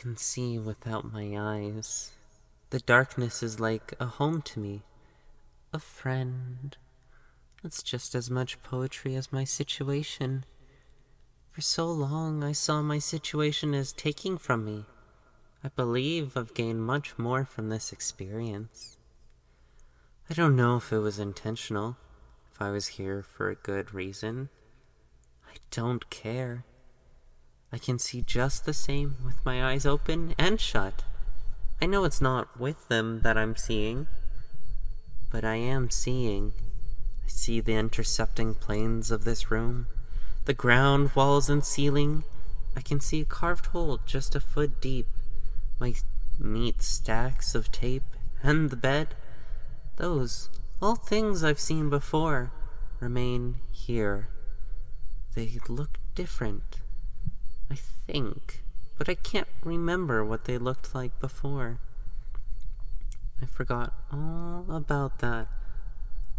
can see without my eyes. The darkness is like a home to me, a friend. It's just as much poetry as my situation. For so long I saw my situation as taking from me. I believe I've gained much more from this experience. I don't know if it was intentional, if I was here for a good reason. I don't care. I can see just the same with my eyes open and shut. I know it's not with them that I'm seeing, but I am seeing. I see the intercepting planes of this room, the ground, walls, and ceiling. I can see a carved hole just a foot deep, my neat stacks of tape, and the bed. Those, all things I've seen before, remain here. They look different, I think, but I can't remember what they looked like before. I forgot all about that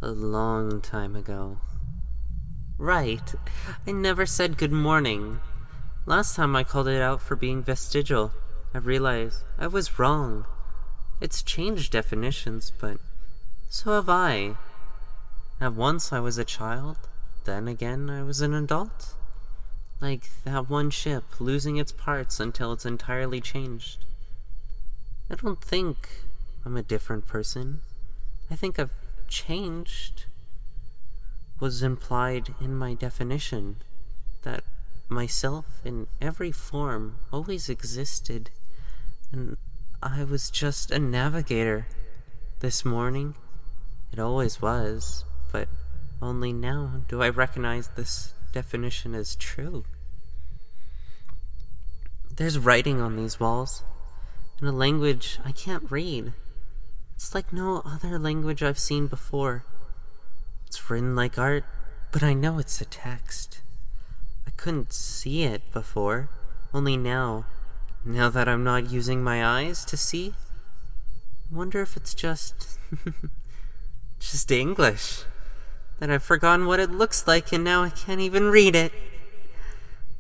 a long time ago. Right, I never said good morning. Last time I called it out for being vestigial. I realized I was wrong. It's changed definitions, but so have I. At once I was a child, then again I was an adult. Like that one ship losing its parts until it's entirely changed. I don't think I'm a different person. I think I've changed. Was implied in my definition that myself in every form always existed, and I was just a navigator. This morning, it always was, but only now do I recognize this definition as true. There's writing on these walls, in a language I can't read. It's like no other language I've seen before. It's written like art, but I know it's a text. I couldn't see it before, only now that I'm not using my eyes to see, I wonder if it's just English. That I've forgotten what it looks like and now I can't even read it.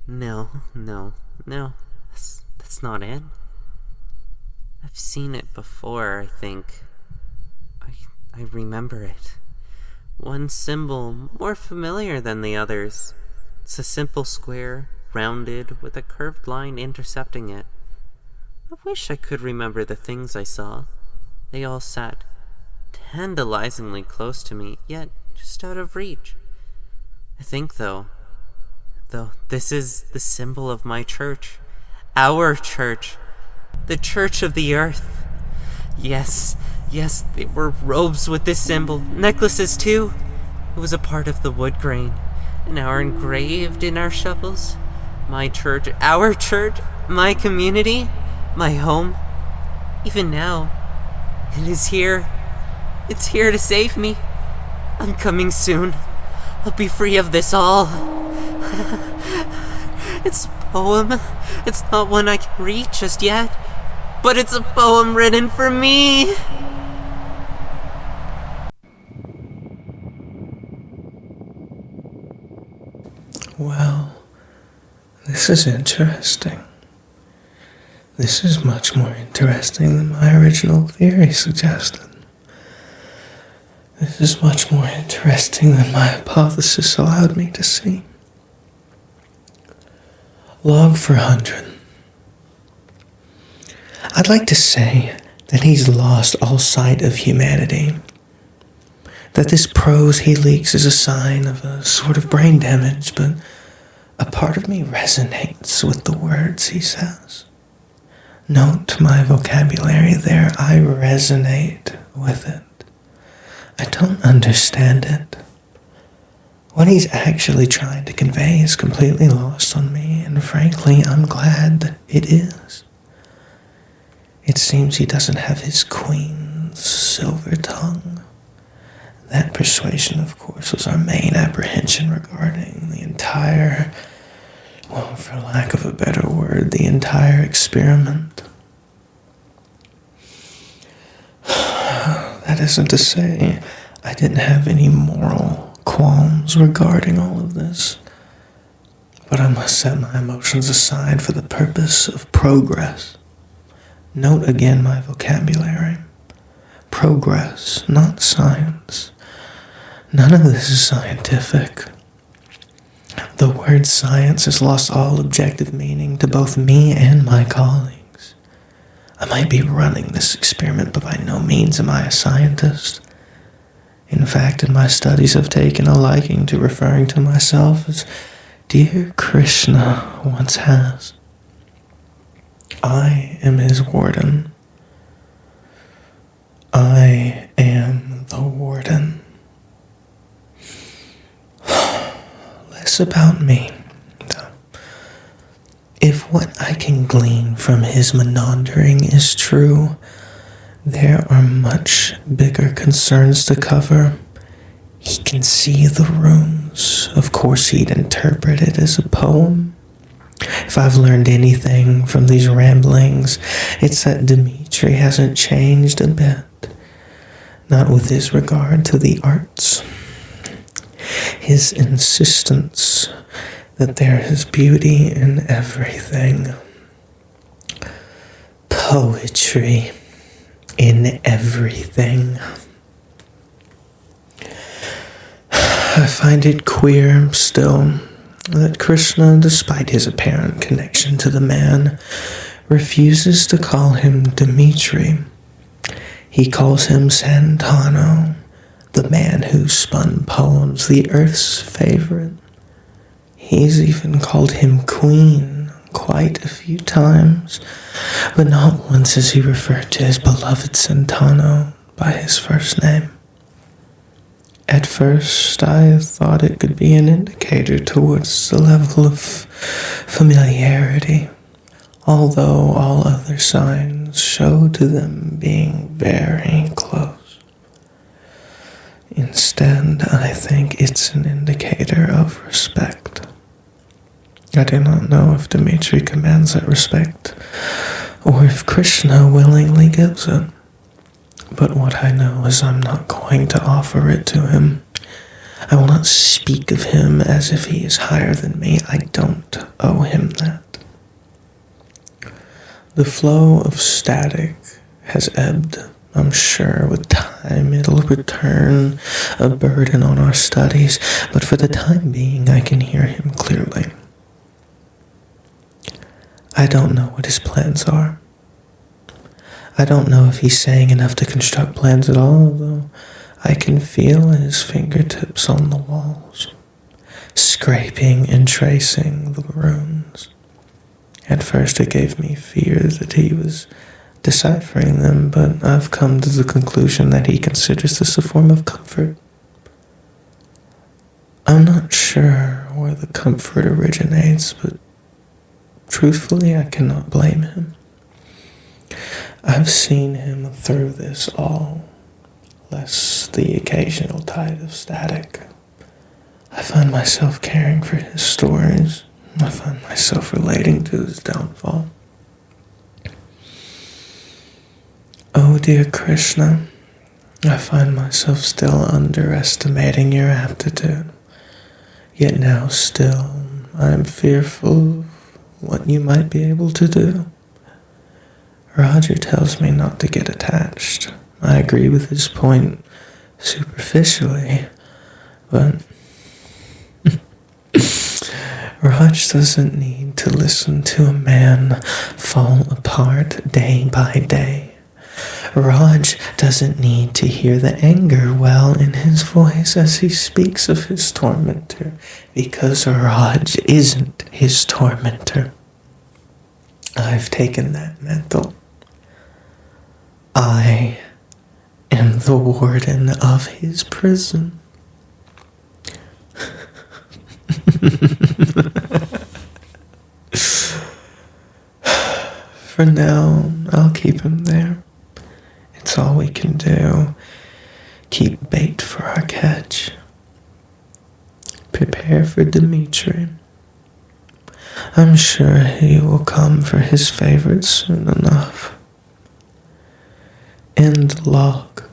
No, that's not it. I've seen it before, I think. I remember it. One symbol more familiar than the others. It's a simple square, rounded, with a curved line intercepting it. I wish I could remember the things I saw. They all sat tantalizingly close to me, yet just out of reach. I think, though, this is the symbol of my church. Our church. The church of the earth. Yes, they were robes with this symbol. Necklaces, too. It was a part of the wood grain. And now engraved in our shovels. My church, our church, my community, my home. Even now, it is here. It's here to save me. I'm coming soon. I'll be free of this all. It's a poem. It's not one I can read just yet. But it's a poem written for me. Well, this is interesting. This is much more interesting than my original theory suggested. This is much more interesting than my hypothesis allowed me to see. Log for 100. I'd like to say that he's lost all sight of humanity. That this prose he leaks is a sign of a sort of brain damage, but a part of me resonates with the words he says. Note my vocabulary there. I resonate with it. I don't understand it. What he's actually trying to convey is completely lost on me, and frankly, I'm glad it is. It seems he doesn't have his queen's silver tongue. That persuasion, of course, was our main apprehension regarding the entire, well, for lack of a better word, the entire experiment. That isn't to say I didn't have any moral qualms regarding all of this, but I must set my emotions aside for the purpose of progress. Note again my vocabulary. Progress, not science. None of this is scientific. The word science has lost all objective meaning to both me and my colleagues. I might be running this experiment, but by no means am I a scientist. In fact, in my studies I've taken a liking to referring to myself as dear Krishna once has. I am his warden. I am the warden. Less about me, though. If what I can glean from his menandering is true, there are much bigger concerns to cover. He can see the runes. Of course he'd interpret it as a poem. If I've learned anything from these ramblings, it's that Dmitri hasn't changed a bit. Not with his regard to the arts. His insistence that there is beauty in everything. Poetry in everything. I find it queer still that Krishna, despite his apparent connection to the man, refuses to call him Dmitri. He calls him Santano, the man who spun poems, the Earth's favorite. He's even called him Queen quite a few times, but not once has he referred to his beloved Santano by his first name. At first, I thought it could be an indicator towards the level of familiarity, although all other signs show to them being very close. Instead, I think it's an indicator of respect. I do not know if Dmitri commands that respect, or if Krishna willingly gives it. But what I know is I'm not going to offer it to him. I will not speak of him as if he is higher than me. I don't owe him that. The flow of static has ebbed. I'm sure with time it'll return a burden on our studies, but for the time being I can hear him clearly. I don't know what his plans are. I don't know if he's saying enough to construct plans at all, though I can feel his fingertips on the walls, scraping and tracing the runes. At first it gave me fear that he was deciphering them, but I've come to the conclusion that he considers this a form of comfort. I'm not sure where the comfort originates, but truthfully I cannot blame him. I've seen him through this all, less the occasional tide of static. I find myself caring for his stories. I find myself relating to his downfall. Oh dear Krishna, I find myself still underestimating your aptitude. Yet now still I am fearful of what you might be able to do. Roger tells me not to get attached. I agree with his point superficially, but Raj doesn't need to listen to a man fall apart day by day. Raj doesn't need to hear the anger well in his voice as he speaks of his tormentor, because Raj isn't his tormentor. I've taken that mantle. I am the warden of his prison. For now, I'll keep him there. It's all we can do. Keep bait for our catch. Prepare for Dmitri. I'm sure he will come for his favorite soon enough. End log.